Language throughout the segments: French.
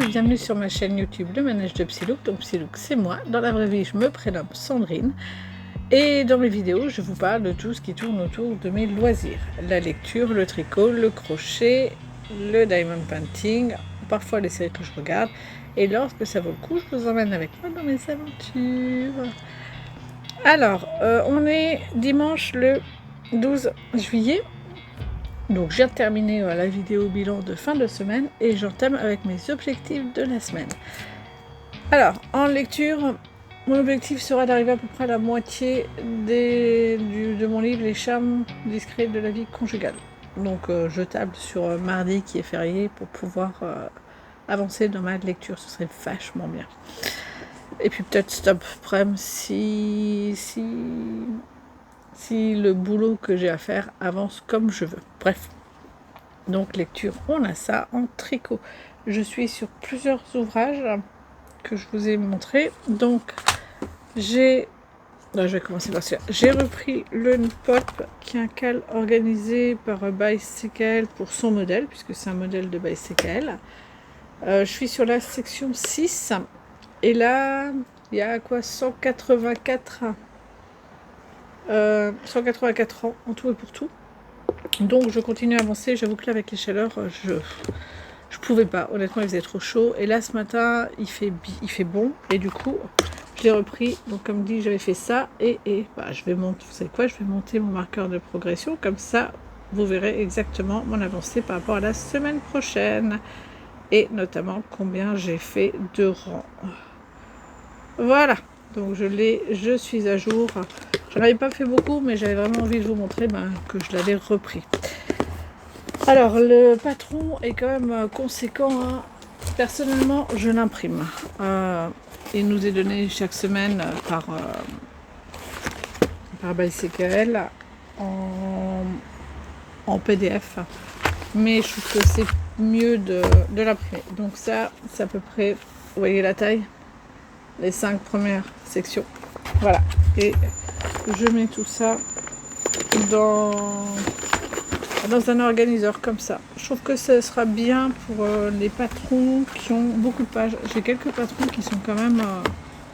tous, bienvenue sur ma chaîne YouTube Le Manège de Psylook. Donc Psylook c'est moi, dans la vraie vie je me prénomme Sandrine et dans mes vidéos je vous parle de tout ce qui tourne autour de mes loisirs. La lecture, le tricot, le crochet, le diamond painting, parfois les séries que je regarde et lorsque ça vaut le coup je vous emmène avec moi dans mes aventures. Alors on est dimanche le 12 juillet. Donc je viens de terminer la vidéo bilan de fin de semaine et j'entame avec mes objectifs de la semaine. Alors en lecture, mon objectif sera d'arriver à peu près à la moitié de mon livre Les charmes discrets de la vie conjugale. Donc je table sur mardi qui est férié pour pouvoir avancer dans ma lecture, ce serait vachement bien. Et puis peut-être stop prem si le boulot que j'ai à faire avance comme je veux. Bref, donc lecture, on a ça. En tricot, je suis sur plusieurs ouvrages que je vous ai montré. Donc je vais commencer par celui-là. J'ai repris le Pop, qui est un cal organisé par Bicycle pour son modèle, puisque c'est un modèle de Bicycle. Je suis sur la section 6 et là il y a quoi, 184 ans en tout et pour tout. Donc je continue à avancer. J'avoue que là avec les chaleurs je pouvais pas, honnêtement il faisait trop chaud et là ce matin il fait bon et du coup je l'ai repris. Donc comme dit j'avais fait ça et je vais monter, vous savez quoi, je vais monter mon marqueur de progression, comme ça vous verrez exactement mon avancée par rapport à la semaine prochaine et notamment combien j'ai fait de rangs. Voilà, donc je suis à jour. Je n'avais pas fait beaucoup, mais j'avais vraiment envie de vous montrer que je l'avais repris. Alors, le patron est quand même conséquent. Hein. Personnellement, je l'imprime. Il nous est donné chaque semaine par Bicycle en PDF. Mais je trouve que c'est mieux de l'imprimer. Donc ça, c'est à peu près, vous voyez la taille, les 5 premières sections. Voilà. Et je mets tout ça dans un organiseur comme ça. Je trouve que ce sera bien pour les patrons qui ont beaucoup de pages. J'ai quelques patrons qui sont quand même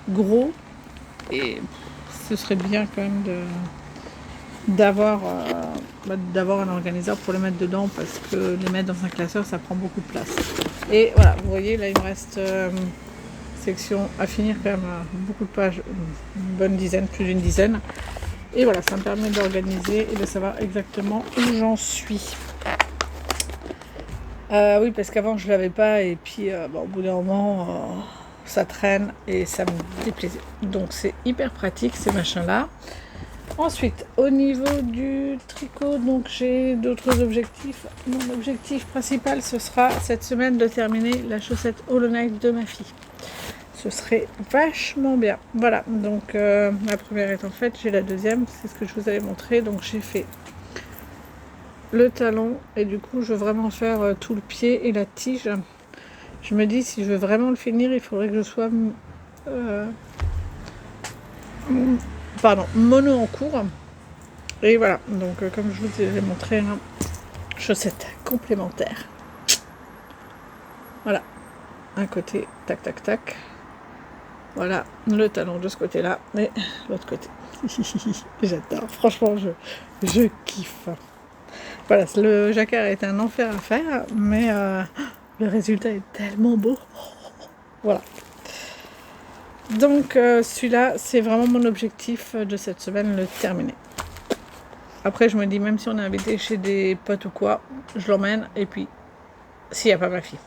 gros et ce serait bien quand même d'avoir un organiseur pour les mettre dedans, parce que les mettre dans un classeur ça prend beaucoup de place. Et voilà, vous voyez là il me reste section à finir quand même, beaucoup de pages, une bonne dizaine, plus d'une dizaine. Et voilà, ça me permet d'organiser et de savoir exactement où j'en suis. Oui, parce qu'avant je ne l'avais pas et puis au bout d'un moment ça traîne et ça me déplaisait. Donc c'est hyper pratique ces machins-là. Ensuite, au niveau du tricot, donc j'ai d'autres objectifs. Mon objectif principal, ce sera cette semaine de terminer la chaussette Hollow Knight de ma fille. Ce serait vachement bien. Voilà, donc la première est en fait, j'ai la deuxième, c'est ce que je vous avais montré. Donc j'ai fait le talon et du coup je veux vraiment faire tout le pied et la tige. Je me dis, si je veux vraiment le finir, il faudrait que je sois mono en cours. Et voilà, donc comme je vous ai montré, chaussette complémentaire. Voilà, un côté, tac tac tac. Voilà, le talon de ce côté-là et l'autre côté. J'adore, franchement, je kiffe. Voilà, le jacquard est un enfer à faire, mais le résultat est tellement beau. Voilà. Donc celui-là, c'est vraiment mon objectif de cette semaine, le terminer. Après, je me dis, même si on est invité chez des potes ou quoi, je l'emmène et puis s'il n'y a pas ma fille,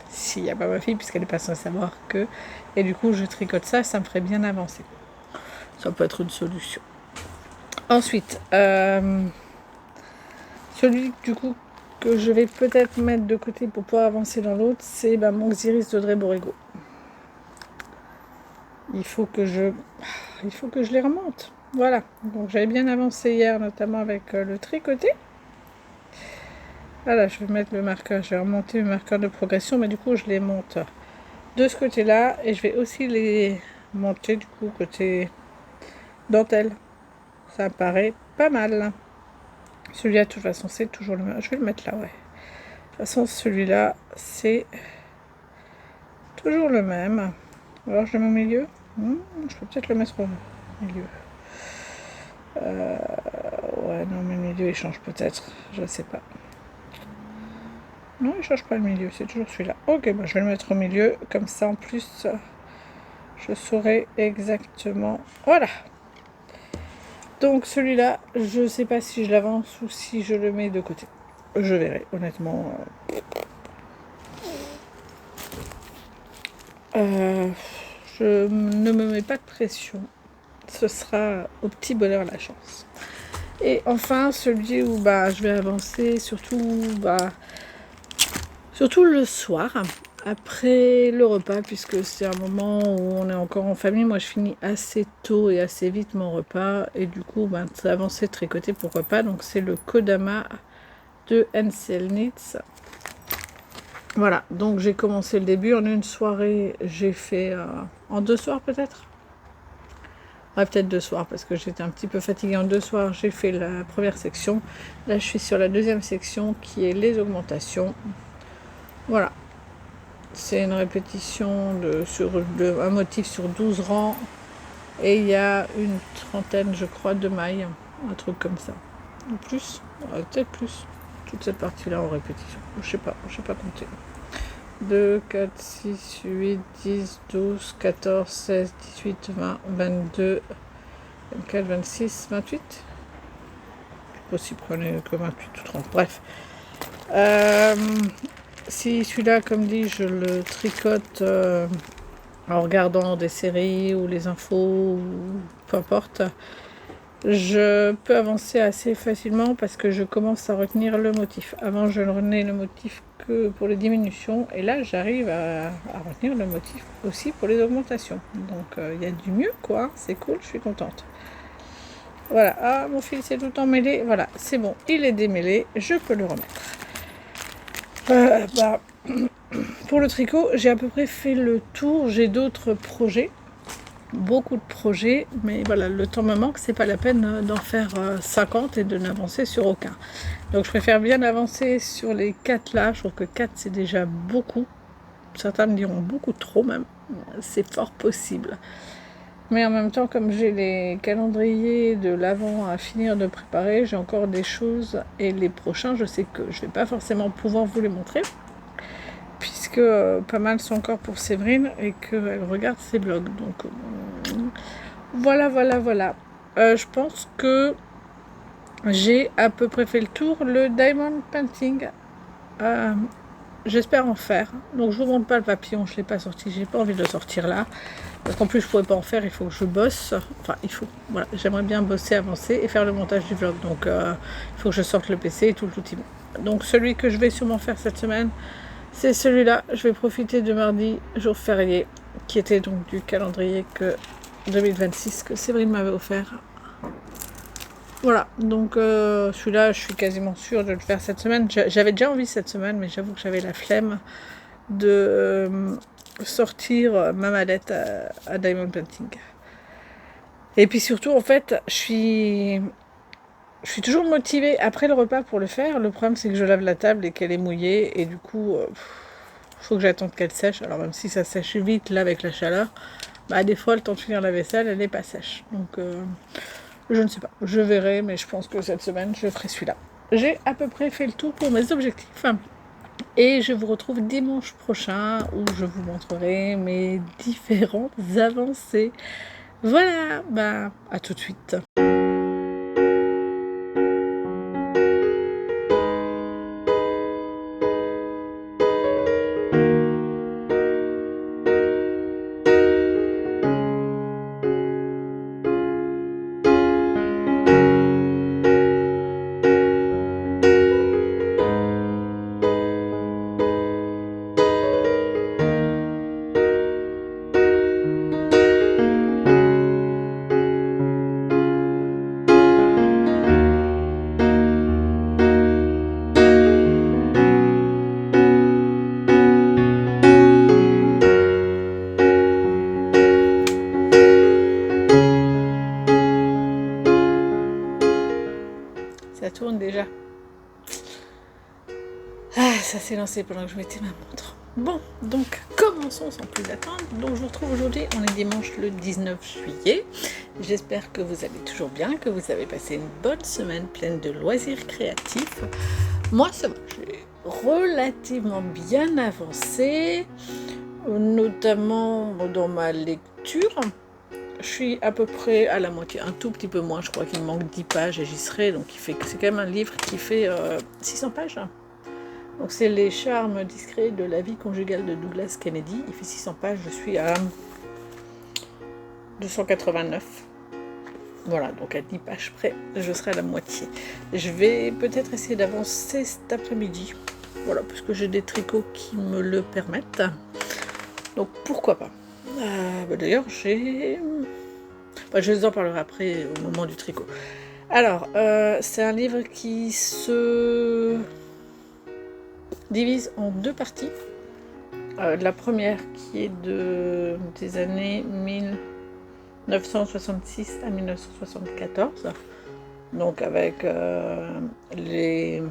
puisqu'elle n'est pas censée savoir que... Et du coup, je tricote ça, ça me ferait bien avancer. Ça peut être une solution. Ensuite, celui du coup que je vais peut-être mettre de côté pour pouvoir avancer dans l'autre, c'est mon Xiris d'Audrey Borrego. Il faut que je les remonte. Voilà, donc j'avais bien avancé hier, notamment avec le tricoté. Voilà, je vais mettre le marqueur, je vais remonter le marqueur de progression, mais du coup je les monte de ce côté-là et je vais aussi les monter du coup côté dentelle. Ça me paraît pas mal. Celui-là, de toute façon, c'est toujours le même. Je vais le mettre là, ouais. De toute façon, celui-là, c'est Toujours le même. Alors je le mets au milieu. Je peux peut-être le mettre au milieu. Ouais, non, mais le milieu il change peut-être. Je sais pas. Non, il change pas le milieu, c'est toujours celui-là. Ok, bah, je vais le mettre au milieu. Comme ça, en plus, je saurai exactement. Voilà. Donc celui-là, je sais pas si je l'avance ou si je le mets de côté. Je verrai, honnêtement. Je ne me mets pas de pression. Ce sera au petit bonheur la chance. Et enfin, celui où je vais avancer, surtout le soir, après le repas, puisque c'est un moment où on est encore en famille. Moi, je finis assez tôt et assez vite mon repas. Et du coup, c'est avancé, tricoté, pourquoi pas. Donc, c'est le Kodama de NCL Knits. Voilà, donc j'ai commencé le début en une soirée. J'ai fait en 2 soirs peut-être. Ouais, peut-être 2 soirs parce que j'étais un petit peu fatiguée. En 2 soirs, j'ai fait la première section. Là, je suis sur la deuxième section qui est les augmentations. Voilà. C'est une répétition de un motif sur 12 rangs. Et il y a une trentaine, je crois, de mailles. Un truc comme ça. Ou plus. Ouais, peut-être plus. Toute cette partie-là en répétition. Je sais pas compter. 2, 4, 6, 8, 10, 12, 14, 16, 18, 20, 22, 24, 26, 28. Possible qu'on ait que 28 ou 30. Bref. Si celui-là, comme dit, je le tricote en regardant des séries ou les infos, ou peu importe, je peux avancer assez facilement parce que je commence à retenir le motif. Avant, je ne retenais le motif que pour les diminutions et là, j'arrive à retenir le motif aussi pour les augmentations. Donc, il y a du mieux, quoi. C'est cool, je suis contente. Voilà. Ah, mon fil s'est tout le temps mêlé. Voilà, c'est bon, il est démêlé. Je peux le remettre. Pour le tricot, j'ai à peu près fait le tour. J'ai d'autres projets. Beaucoup de projets, mais voilà, le temps me manque, c'est pas la peine d'en faire 50 et de n'avancer sur aucun. Donc je préfère bien avancer sur les 4 là, je trouve que 4 c'est déjà beaucoup. Certains me diront beaucoup trop même, c'est fort possible. Mais en même temps, comme j'ai les calendriers de l'avant à finir de préparer, j'ai encore des choses et les prochains, je sais que je vais pas forcément pouvoir vous les montrer. Puisque pas mal sont encore pour Séverine et qu'elle regarde ses blogs. Donc voilà. Je pense que j'ai à peu près fait le tour. Le diamond painting, j'espère en faire. Donc je vous montre pas le papillon, je ne l'ai pas sorti. J'ai pas envie de le sortir là. Parce qu'en plus je pourrais pas en faire, il faut que je bosse. Enfin il faut, voilà, j'aimerais bien bosser, avancer et faire le montage du vlog. Donc il faut que je sorte le PC et tout l'outil. Donc celui que je vais sûrement faire cette semaine, c'est celui-là. Je vais profiter de mardi, jour férié, qui était donc du calendrier 2026 que Séverine m'avait offert. Voilà, donc celui-là, je suis quasiment sûre de le faire cette semaine. J'avais déjà envie cette semaine, mais j'avoue que j'avais la flemme de sortir ma mallette à Diamond Painting. Et puis surtout, en fait, je suis toujours motivée après le repas pour le faire. Le problème, c'est que je lave la table et qu'elle est mouillée. Et du coup, faut que j'attende qu'elle sèche. Alors même si ça sèche vite, là, avec la chaleur, des fois, le temps de finir la vaisselle, elle n'est pas sèche. Donc, je ne sais pas. Je verrai, mais je pense que cette semaine, je ferai celui-là. J'ai à peu près fait le tour pour mes objectifs. Et je vous retrouve dimanche prochain où je vous montrerai mes différentes avancées. Voilà, à tout de suite. Ça tourne déjà. Ah, ça s'est lancé pendant que je mettais ma montre. Bon, donc, commençons sans plus attendre. Donc je vous retrouve aujourd'hui, on est dimanche le 19 juillet. J'espère que vous allez toujours bien, que vous avez passé une bonne semaine pleine de loisirs créatifs. Moi ça va, j'ai relativement bien avancé, notamment dans ma lecture. Je suis à peu près à la moitié, un tout petit peu moins, je crois qu'il me manque 10 pages et j'y serai, donc c'est quand même un livre qui fait 600 pages. Donc c'est les charmes discrets de la vie conjugale de Douglas Kennedy, il fait 600 pages, je suis à 289. Voilà, donc à 10 pages près, je serai à la moitié. Je vais peut-être essayer d'avancer cet après-midi, voilà, parce que j'ai des tricots qui me le permettent, donc pourquoi pas. D'ailleurs, je vous en parlerai après au moment du tricot. Alors, c'est un livre qui se divise en deux parties. La première qui est des années 1966 à 1974, donc avec les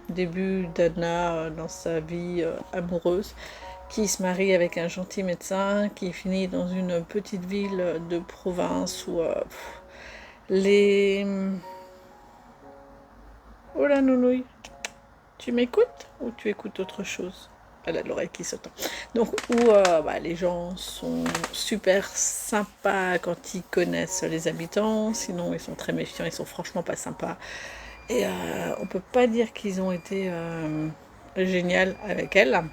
débuts d'Anna dans sa vie amoureuse, qui se marie avec un gentil médecin, qui finit dans une petite ville de province où les... Oh la nounouille, tu m'écoutes ou tu écoutes autre chose? Elle a l'oreille qui s'entend. Donc, où les gens sont super sympas quand ils connaissent les habitants, sinon ils sont très méfiants, ils sont franchement pas sympas. Et on peut pas dire qu'ils ont été géniaux avec elle.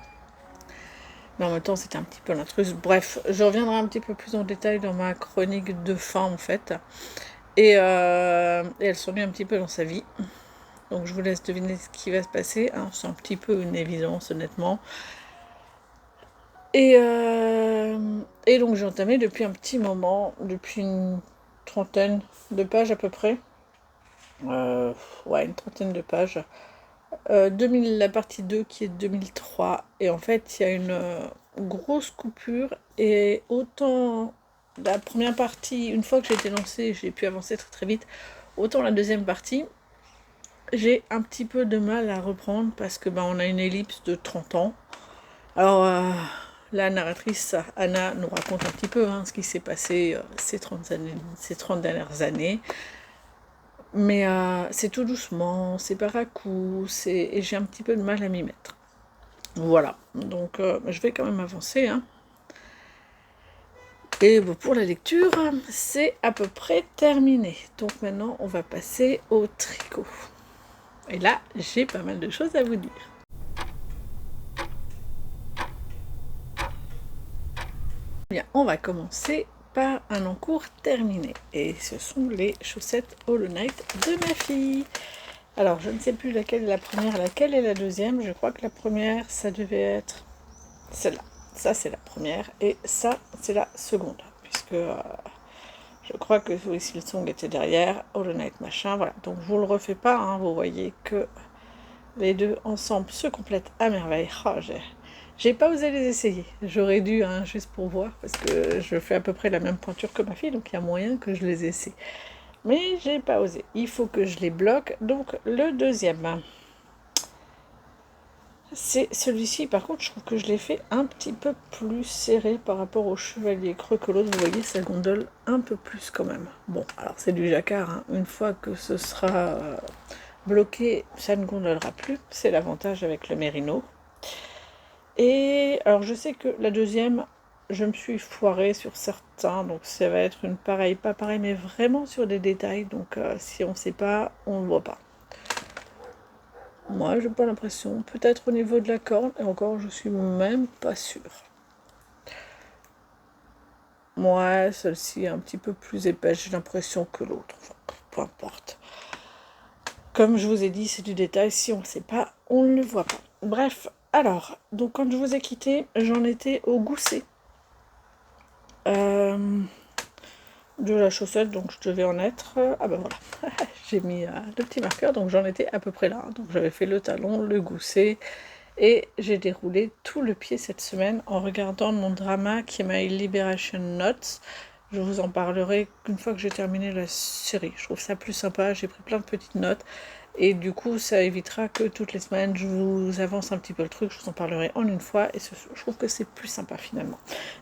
Mais en même temps, c'était un petit peu l'intruse. Bref, je reviendrai un petit peu plus en détail dans ma chronique de fin, en fait. Et elle s'ennuie un petit peu dans sa vie. Donc, je vous laisse deviner ce qui va se passer. Hein, c'est un petit peu une évidence, honnêtement. Et donc, j'ai entamé depuis un petit moment, depuis une trentaine de pages à peu près. Une trentaine de pages. La partie 2 qui est 2003, et en fait il y a une grosse coupure, et autant la première partie, une fois que j'ai été lancée, j'ai pu avancer très très vite, autant la deuxième partie, j'ai un petit peu de mal à reprendre parce que on a une ellipse de 30 ans. Alors la narratrice Anna nous raconte un petit peu ce qui s'est passé ces 30 dernières années. Mais c'est tout doucement, c'est par à coups, et j'ai un petit peu de mal à m'y mettre. Voilà, donc je vais quand même avancer. Et pour la lecture, c'est à peu près terminé. Donc maintenant, on va passer au tricot. Et là, j'ai pas mal de choses à vous dire. Bien, on va commencer par un encours terminé, et ce sont les chaussettes Hollow Knight de ma fille. Alors je ne sais plus laquelle est la première, laquelle est la deuxième. Je crois que la première ça devait être celle-là, ça c'est la première, et ça c'est la seconde, puisque je crois que Silsong était derrière, Hollow Knight machin, voilà. Donc je vous le refais pas, vous voyez que les deux ensemble se complètent à merveille. J'ai pas osé les essayer, j'aurais dû, juste pour voir, parce que je fais à peu près la même pointure que ma fille, donc il y a moyen que je les essaie. Mais j'ai pas osé, il faut que je les bloque. Donc le deuxième, c'est celui-ci. Par contre, je trouve que je l'ai fait un petit peu plus serré par rapport au chevalier creux que l'autre. Vous voyez, ça gondole un peu plus quand même. Bon, alors c'est du jacquard, une fois que ce sera bloqué, ça ne gondolera plus. C'est l'avantage avec le mérino. Et alors je sais que la deuxième, je me suis foirée sur certains, donc ça va être une pareille, pas pareil, mais vraiment sur des détails. Donc si on ne sait pas, on ne voit pas. Moi, j'ai pas l'impression. Peut-être au niveau de la corne, et encore, je suis même pas sûre. Moi, celle-ci est un petit peu plus épaisse, j'ai l'impression, que l'autre. Enfin, peu importe. Comme je vous ai dit, c'est du détail. Si on ne sait pas, on ne le voit pas. Bref. Alors, donc quand je vous ai quitté, j'en étais au gousset de la chaussette, donc je devais en être... voilà, j'ai mis le petit marqueur, donc j'en étais à peu près là. Donc j'avais fait le talon, le gousset, et j'ai déroulé tout le pied cette semaine en regardant mon drama qui est My Liberation Notes. Je vous en parlerai une fois que j'ai terminé la série. Je trouve ça plus sympa, j'ai pris plein de petites notes. Et du coup, ça évitera que toutes les semaines, je vous avance un petit peu le truc, je vous en parlerai en une fois, et je trouve que c'est plus sympa finalement.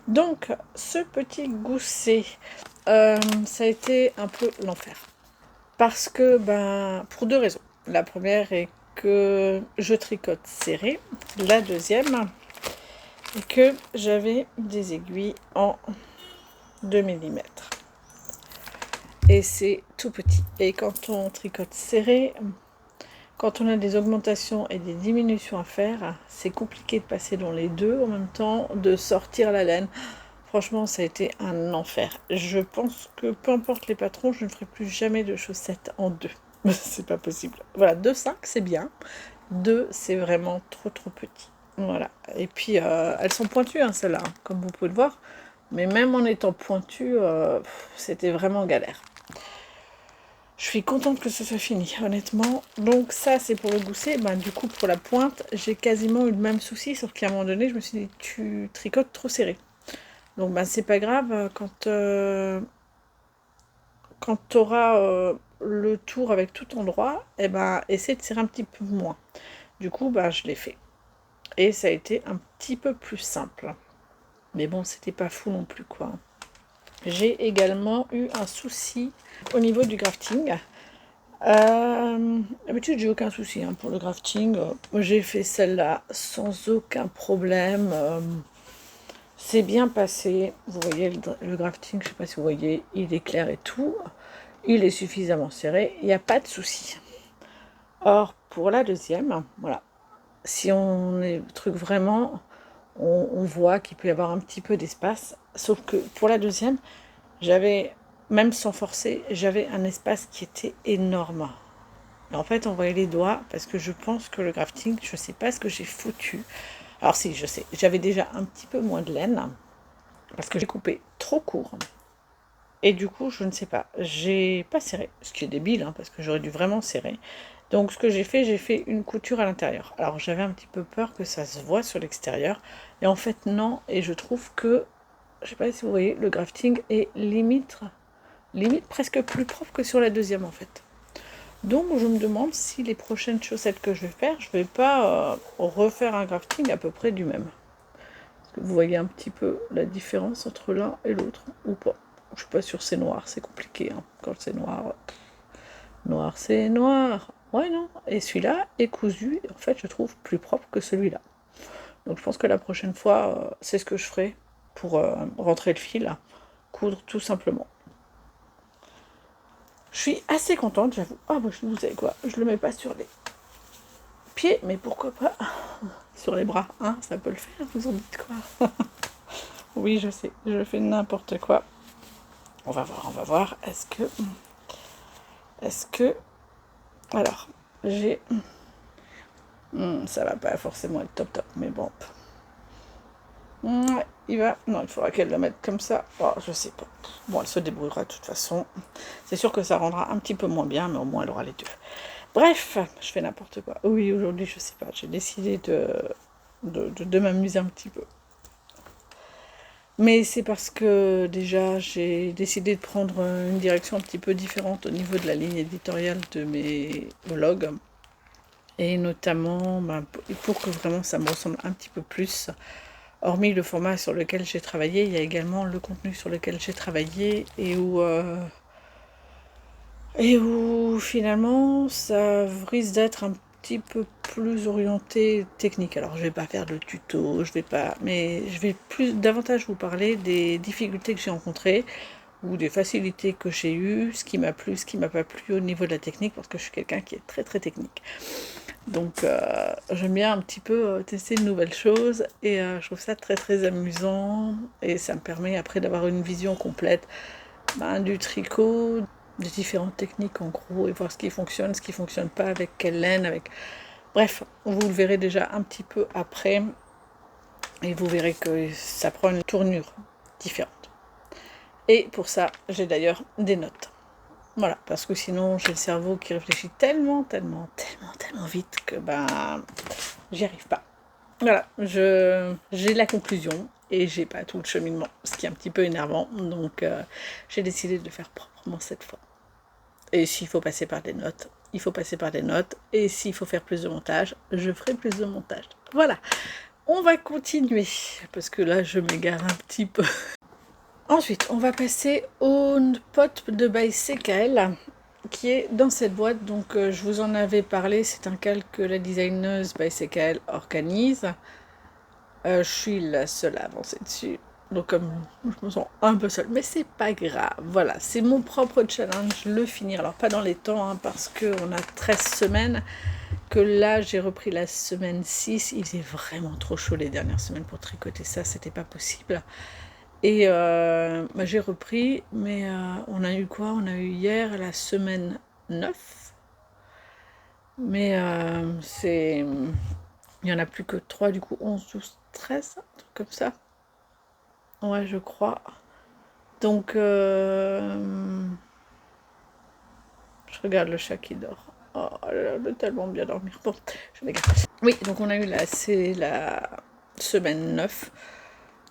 Donc, ce petit gousset, ça a été un peu l'enfer. Parce que, pour deux raisons. La première est que je tricote serré. La deuxième est que j'avais des aiguilles en 2 mm. Et c'est tout petit. Et quand on tricote serré, quand on a des augmentations et des diminutions à faire, c'est compliqué de passer dans les deux en même temps, de sortir la laine. Franchement, ça a été un enfer. Je pense que peu importe les patrons, je ne ferai plus jamais de chaussettes en deux. C'est pas possible. Voilà, 2,5 c'est bien. 2, c'est vraiment trop petit. Voilà. Et puis, elles sont pointues, hein, celles-là, hein, comme vous pouvez le voir. Mais même en étant pointues, c'était vraiment galère. Je suis contente que ce soit fini, honnêtement. Donc ça, c'est pour le gousset. Du coup, pour la pointe, j'ai quasiment eu le même souci, sauf qu'à un moment donné, je me suis dit, tu tricotes trop serré. Donc c'est pas grave, quand tu auras le tour avec tout endroit, essaie de serrer un petit peu moins. Du coup, je l'ai fait. Et ça a été un petit peu plus simple. Mais bon, c'était pas fou non plus, quoi. J'ai également eu un souci au niveau du grafting. D'habitude, j'ai aucun souci pour le grafting. J'ai fait celle-là sans aucun problème. C'est bien passé. Vous voyez le grafting, je ne sais pas si vous voyez, il est clair et tout. Il est suffisamment serré. Il n'y a pas de souci. Or, pour la deuxième, voilà. Si on est le truc vraiment, on voit qu'il peut y avoir un petit peu d'espace. Sauf que pour la deuxième, j'avais, même sans forcer, j'avais un espace qui était énorme. Et en fait, on voyait les doigts parce que je pense que le grafting, je ne sais pas ce que j'ai foutu. Alors si, je sais, j'avais déjà un petit peu moins de laine parce que j'ai coupé trop court. Et du coup, je ne sais pas, j'ai pas serré, ce qui est débile, parce que j'aurais dû vraiment serrer. Donc ce que j'ai fait une couture à l'intérieur. Alors j'avais un petit peu peur que ça se voit sur l'extérieur. Et en fait, non. Et je trouve que, je sais pas si vous voyez, le grafting est limite presque plus propre que sur la deuxième en fait. Donc je me demande si les prochaines chaussettes que je vais faire, je vais pas refaire un grafting à peu près du même. Est-ce que vous voyez un petit peu la différence entre l'un et l'autre ou pas? Je suis pas sûre, c'est noir, c'est compliqué. Quand c'est noir, noir c'est noir. Ouais, non. Et celui-là est cousu, en fait, je trouve plus propre que celui-là. Donc je pense que la prochaine fois, c'est ce que je ferai pour rentrer le fil, coudre tout simplement. Je suis assez contente, j'avoue. Ah, vous savez quoi, je le mets pas sur les pieds, mais pourquoi pas sur les bras, ça peut le faire, vous en dites quoi? Oui, je sais, je fais n'importe quoi. On va voir, est-ce que... Alors, j'ai... ça va pas forcément être top, mais bon. Ouais, il va... Non, il faudra qu'elle la mette comme ça. Oh, je sais pas. Bon, elle se débrouillera de toute façon. C'est sûr que ça rendra un petit peu moins bien, mais au moins elle aura les deux. Bref, je fais n'importe quoi. Oui, aujourd'hui, je sais pas, j'ai décidé de m'amuser un petit peu. Mais c'est parce que déjà j'ai décidé de prendre une direction un petit peu différente au niveau de la ligne éditoriale de mes vlogs. Et notamment pour que vraiment ça me ressemble un petit peu plus. Hormis le format sur lequel j'ai travaillé, il y a également le contenu sur lequel j'ai travaillé et où finalement ça risque d'être un petit peu plus orienté technique. Alors je vais pas faire de tuto, mais je vais davantage vous parler des difficultés que j'ai rencontrées ou des facilités que j'ai eues, ce qui m'a plu, ce qui m'a pas plu au niveau de la technique, parce que je suis quelqu'un qui est très technique. Donc j'aime bien un petit peu tester de nouvelles choses et je trouve ça très amusant et ça me permet après d'avoir une vision complète du tricot, des différentes techniques en gros et voir ce qui fonctionne pas, avec quelle laine, bref, vous le verrez déjà un petit peu après et vous verrez que ça prend une tournure différente. Et pour ça, j'ai d'ailleurs des notes. Voilà, parce que sinon j'ai le cerveau qui réfléchit tellement vite que j'y arrive pas. Voilà, j'ai la conclusion et j'ai pas tout le cheminement, ce qui est un petit peu énervant, donc j'ai décidé de le faire proprement cette fois. Et s'il faut passer par des notes, il faut passer par des notes. Et s'il faut faire plus de montage, je ferai plus de montage. Voilà, on va continuer, parce que là, je m'égare un petit peu. Ensuite, on va passer au pot de by CKL, qui est dans cette boîte. Donc, je vous en avais parlé, c'est un cal que la designeuse by CKL organise. Je suis la seule à avancer dessus. Donc comme je me sens un peu seule, mais c'est pas grave. Voilà, c'est mon propre challenge, le finir. Alors pas dans les temps, hein, parce qu'on a 13 semaines, que là j'ai repris la semaine 6. Il faisait vraiment trop chaud les dernières semaines pour tricoter ça, c'était pas possible. Et bah, j'ai repris, mais on a eu quoi? On a eu hier la semaine 9. Mais c'est... Il n'y en a plus que 3, du coup 11, 12, 13, un truc comme ça. Ouais, je crois. Donc, je regarde le chat qui dort. Oh, elle veut tellement bien dormir. Bon, je m'égare. Oui, donc on a eu c'est la semaine 9.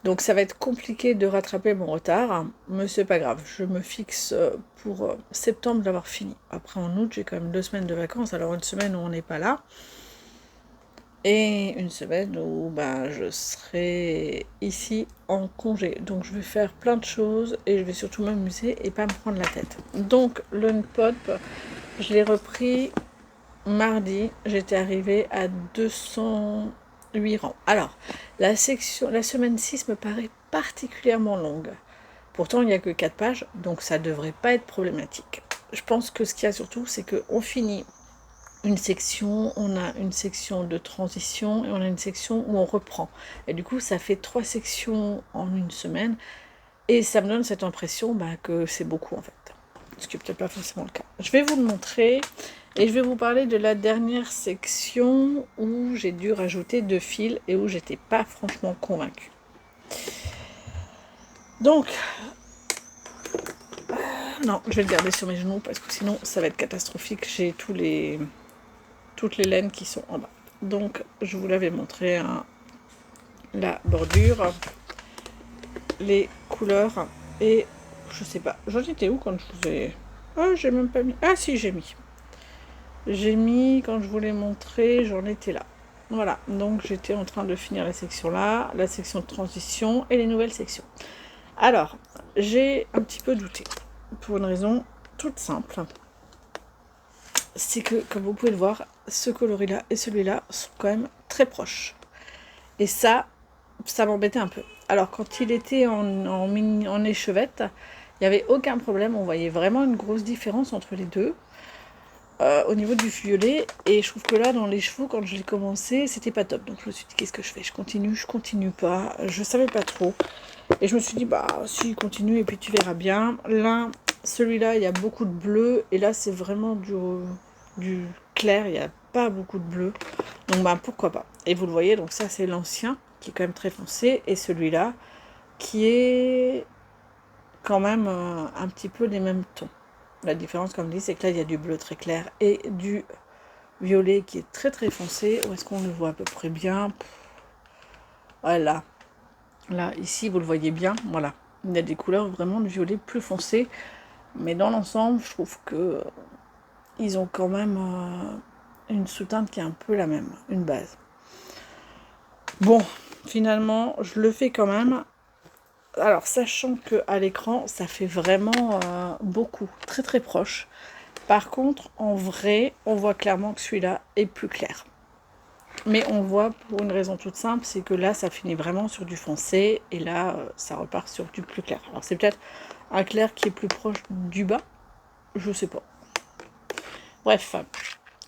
Donc ça va être compliqué de rattraper mon retard, mais c'est pas grave. Je me fixe pour septembre d'avoir fini. Après en août, j'ai quand même 2 semaines de vacances, alors une semaine où on n'est pas là. Et une semaine où ben, je serai ici en congé. Donc je vais faire plein de choses et je vais surtout m'amuser et pas me prendre la tête. Donc le Unpop, je l'ai repris mardi. J'étais arrivée à 208 rangs. Alors, la semaine 6 me paraît particulièrement longue. Pourtant, il n'y a que 4 pages, donc ça ne devrait pas être problématique. Je pense que ce qu'il y a surtout, c'est qu'on finit une section, on a une section de transition et on a une section où on reprend. Et du coup, ça fait 3 sections en une semaine. Et ça me donne cette impression que c'est beaucoup en fait. Ce qui n'est peut-être pas forcément le cas. Je vais vous le montrer et je vais vous parler de la dernière section où j'ai dû rajouter 2 fils et où j'étais pas franchement convaincue. Donc, non, je vais le garder sur mes genoux parce que sinon ça va être catastrophique. J'ai toutes les laines qui sont en bas. Donc je vous l'avais montré, hein, la bordure, les couleurs et je sais pas, j'en étais où quand je vous ai... Oh, j'ai même pas mis... Ah si, j'ai mis quand je vous l'ai montré, j'en étais là. Voilà, donc j'étais en train de finir la section là, la section de transition et les nouvelles sections. Alors, j'ai un petit peu douté pour une raison toute simple. C'est que, comme vous pouvez le voir, ce coloris-là et celui-là sont quand même très proches. Et ça m'embêtait un peu. Alors, quand il était en échevette, il n'y avait aucun problème. On voyait vraiment une grosse différence entre les deux au niveau du violet. Et je trouve que là, dans les chevaux, quand je l'ai commencé, c'était pas top. Donc, je me suis dit, qu'est-ce que je fais? Je continue pas. Je savais pas trop. Et je me suis dit, bah, si, continue et puis tu verras bien. Là, celui-là, il y a beaucoup de bleu. Et là, c'est vraiment du clair. Il n'y a pas beaucoup de bleu. Donc, bah, pourquoi pas. Et vous le voyez, donc ça, c'est l'ancien, qui est quand même très foncé. Et celui-là, qui est quand même un petit peu les mêmes tons. La différence, comme je dis, c'est que là, il y a du bleu très clair et du violet qui est très très foncé. Où est-ce qu'on le voit à peu près bien? Voilà. Là, ici, vous le voyez bien, voilà. Il y a des couleurs vraiment de violet plus foncé. Mais dans l'ensemble, je trouve que ils ont quand même une sous-teinte qui est un peu la même, une base. Bon, finalement, je le fais quand même. Alors, sachant qu'à l'écran, ça fait vraiment beaucoup, très très proche. Par contre, en vrai, on voit clairement que celui-là est plus clair. Mais on voit pour une raison toute simple, c'est que là, ça finit vraiment sur du foncé, et là, ça repart sur du plus clair. Alors, c'est peut-être un clair qui est plus proche du bas, je sais pas. Bref,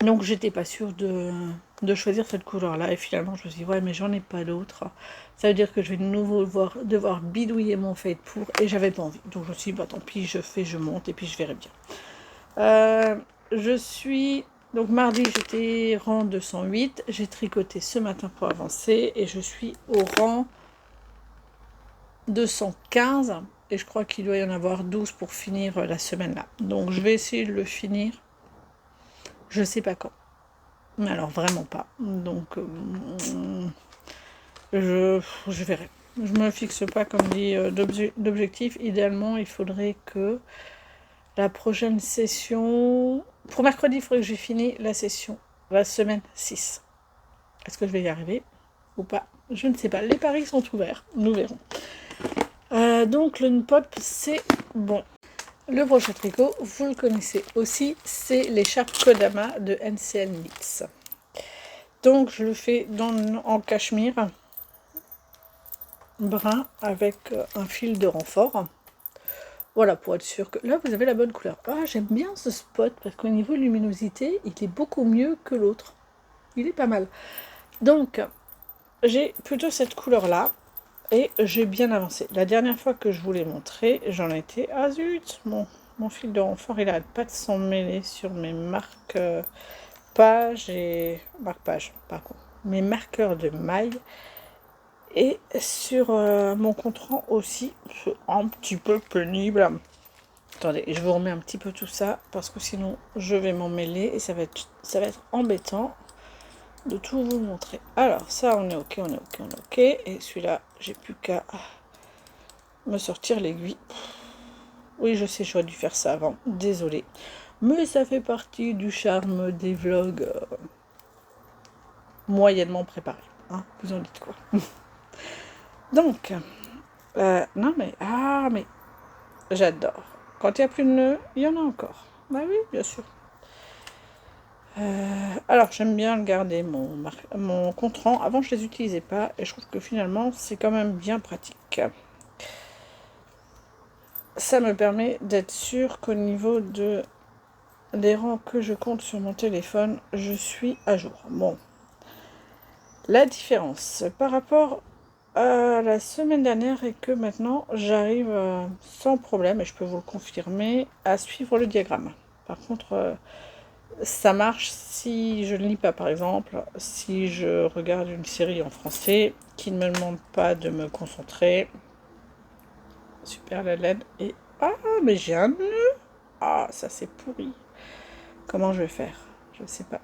donc j'étais pas sûre de choisir cette couleur-là, et finalement, je me suis dit, ouais, mais j'en ai pas d'autres. Ça veut dire que je vais de nouveau devoir bidouiller mon fade pour, et j'avais pas envie. Donc je me suis dit, bah tant pis, je monte, et puis je verrai bien. Donc mardi, j'étais rang 208, j'ai tricoté ce matin pour avancer et je suis au rang 215 et je crois qu'il doit y en avoir 12 pour finir la semaine là. Donc je vais essayer de le finir, je sais pas quand, mais alors vraiment pas. Donc je verrai. Je me fixe pas, comme dit, d'objectif. Idéalement, il faudrait que la prochaine session pour mercredi, il faudrait que j'ai fini la session, la semaine 6. Est-ce que je vais y arriver ou pas? Je ne sais pas. Les paris sont ouverts, nous verrons. Donc le pop, c'est bon. Le prochain tricot, vous le connaissez aussi, c'est l'écharpe Kodama de NCL Knits. Donc je le fais en cachemire brun avec un fil de renfort. Voilà, pour être sûr que là vous avez la bonne couleur. Ah, j'aime bien ce spot parce qu'au niveau luminosité, il est beaucoup mieux que l'autre. Il est pas mal. Donc j'ai plutôt cette couleur là. Et j'ai bien avancé. La dernière fois que je vous l'ai montré, j'en étais... Ah zut, mon fil de renfort, il n'arrête pas de s'en mêler sur mes marque-pages et... Marque-page, par contre. Mes marqueurs de maille. Et sur mon contrant aussi, c'est un petit peu pénible. Attendez, je vous remets un petit peu tout ça, parce que sinon, je vais m'en mêler et ça va être embêtant de tout vous montrer. Alors ça on est ok, on est ok, on est ok, et celui-là j'ai plus qu'à me sortir l'aiguille. Oui, je sais, j'aurais dû faire ça avant, désolé, mais ça fait partie du charme des vlogs moyennement préparés, hein, vous en dites quoi? Donc non mais mais j'adore quand il n'y a plus de nœuds, il y en a encore. Bah oui, bien sûr. Alors j'aime bien garder mon contrant. Avant je les utilisais pas et je trouve que finalement c'est quand même bien pratique. Ça me permet d'être sûr qu'au niveau des rangs que je compte sur mon téléphone, je suis à jour. Bon, la différence par rapport à la semaine dernière est que maintenant j'arrive sans problème, et je peux vous le confirmer, à suivre le diagramme. Par contre ça marche si je ne lis pas, par exemple, si je regarde une série en français qui ne me demande pas de me concentrer. Super la LED. Et ah, mais j'ai un nœud. Ah, ça c'est pourri. Comment je vais faire? Je ne sais pas.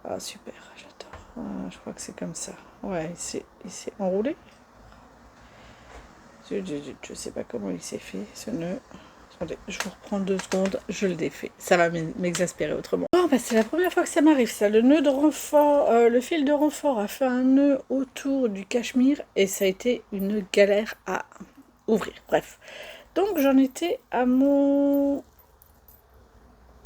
Ah, super, j'adore. Ah, je crois que c'est comme ça. Ouais, il s'est enroulé. Je ne sais pas comment il s'est fait, ce nœud. Attendez, je vous reprends 2 secondes, je le défais. Ça va m'exaspérer autrement. Bon, bah, c'est la première fois que ça m'arrive, ça. Le nœud de renfort, le fil de renfort a fait un nœud autour du cachemire et ça a été une galère à ouvrir. Bref. Donc, j'en étais à mon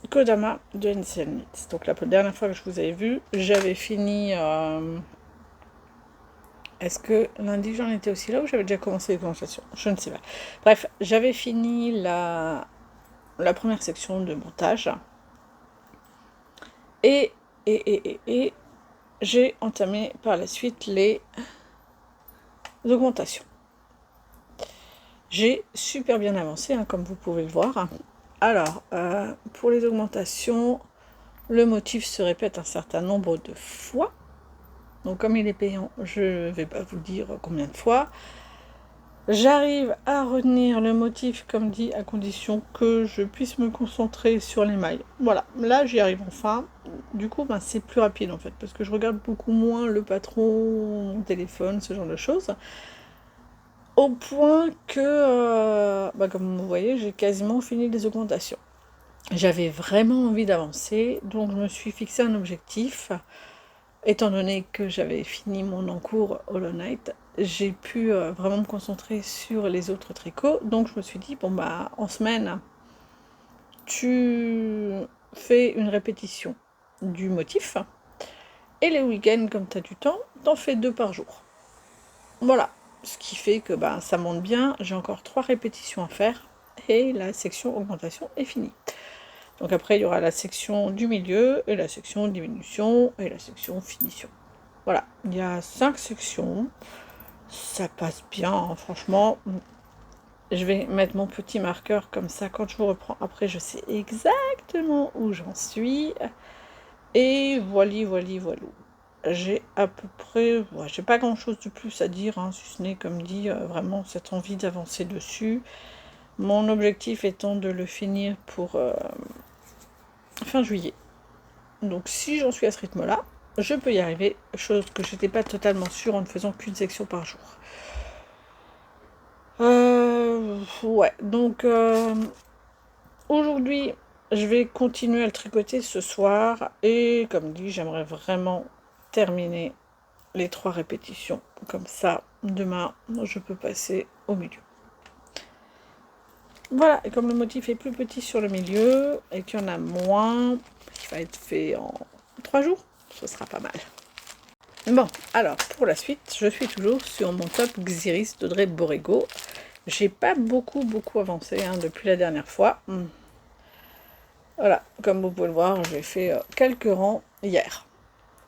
Kodama de NCL Knits. Donc, la dernière fois que je vous avais vu, j'avais fini... Est-ce que lundi j'en étais aussi là ou j'avais déjà commencé les conversations? Je ne sais pas. Bref, j'avais fini la première section de montage. Et j'ai entamé par la suite les augmentations. J'ai super bien avancé, hein, comme vous pouvez le voir. Alors, pour les augmentations, le motif se répète un certain nombre de fois. Donc comme il est payant, je ne vais pas vous dire combien de fois. J'arrive à retenir le motif, comme dit, à condition que je puisse me concentrer sur les mailles. Voilà, là j'y arrive enfin. Du coup, c'est plus rapide en fait, parce que je regarde beaucoup moins le patron, mon téléphone, ce genre de choses. Au point que, comme vous voyez, j'ai quasiment fini les augmentations. J'avais vraiment envie d'avancer, donc je me suis fixé un objectif. Étant donné que j'avais fini mon encours Hollow Knight, j'ai pu vraiment me concentrer sur les autres tricots. Donc je me suis dit, bon en semaine, tu fais une répétition du motif. Et les week-ends, comme tu as du temps, t'en fais 2 par jour. Voilà, ce qui fait que ça monte bien. J'ai encore 3 répétitions à faire et la section augmentation est finie. Donc après, il y aura la section du milieu, et la section diminution, et la section finition. Voilà, il y a 5 sections. Ça passe bien, hein, franchement. Je vais mettre mon petit marqueur comme ça, quand je vous reprends après, je sais exactement où j'en suis. Et voilà. J'ai à peu près... j'ai pas grand-chose de plus à dire, hein, si ce n'est, comme dit, vraiment cette envie d'avancer dessus. Mon objectif étant de le finir pour... fin juillet. Donc si j'en suis à ce rythme-là, je peux y arriver, chose que je n'étais pas totalement sûre en ne faisant qu'une section par jour. Ouais, donc aujourd'hui, je vais continuer à le tricoter ce soir. Et comme dit, j'aimerais vraiment terminer les 3 répétitions. Comme ça, demain, je peux passer au milieu. Voilà, et comme le motif est plus petit sur le milieu et qu'il y en a moins, qui va être fait en 3 jours, ce sera pas mal. Bon, alors pour la suite, je suis toujours sur mon top Xiris d'Audrey Borrego. J'ai pas beaucoup avancé depuis la dernière fois. Voilà, comme vous pouvez le voir, j'ai fait quelques rangs hier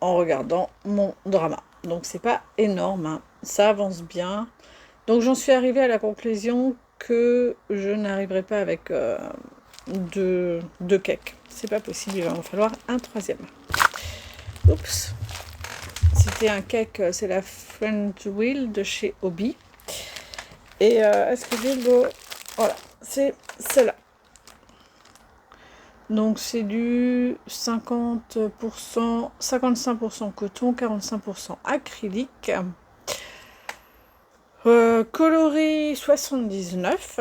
en regardant mon drama. Donc c'est pas énorme, ça avance bien. Donc j'en suis arrivée à la conclusion que je n'arriverai pas avec deux cakes. C'est pas possible, il va en falloir un 3e. Oups. C'était un cake, c'est la Friend Wheel de chez Hobby. Et est-ce que j'ai le... Voilà, c'est celle-là. Donc c'est du 50%, 55% coton, 45% acrylique. Coloris 79.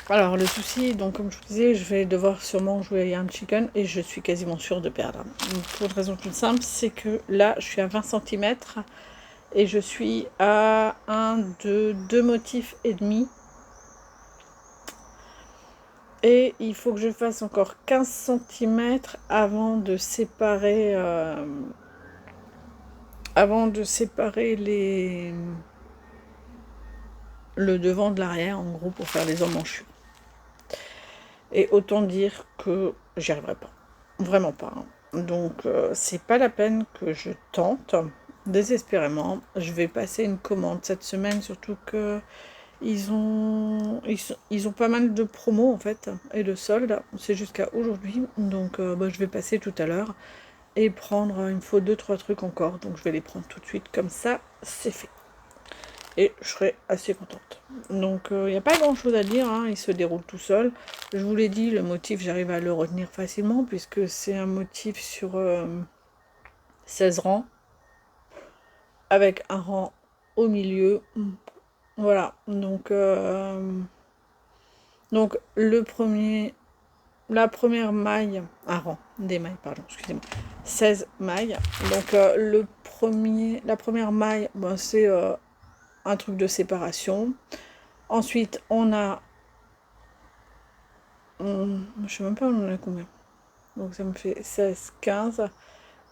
Alors le souci, donc comme je vous disais, je vais devoir sûrement jouer à Yarn Chicken et je suis quasiment sûre de perdre. Donc, pour une raison toute simple, c'est que là je suis à 20 cm et je suis à 2 motifs et demi. Et il faut que je fasse encore 15 cm avant de séparer le devant de l'arrière, en gros, pour faire les emmanchures. Et autant dire que j'y arriverai pas. Vraiment pas. Donc, c'est pas la peine que je tente désespérément. Je vais passer une commande cette semaine, surtout que ils ont pas mal de promos en fait et de soldes. C'est jusqu'à aujourd'hui. Donc, je vais passer tout à l'heure et prendre. Il me faut 2-3 trucs encore. Donc, je vais les prendre tout de suite. Comme ça, c'est fait. Et je serai assez contente. Donc il n'y a pas grand chose à dire, il se déroule tout seul. Je vous l'ai dit, le motif j'arrive à le retenir facilement puisque c'est un motif sur 16 rangs avec un rang au milieu. Voilà, donc la première maille, un rang, des mailles, pardon, excusez-moi, 16 mailles. Donc la première maille, c'est un truc de séparation. Ensuite, on a... je sais même pas on en a combien. Donc ça me fait 16, 15.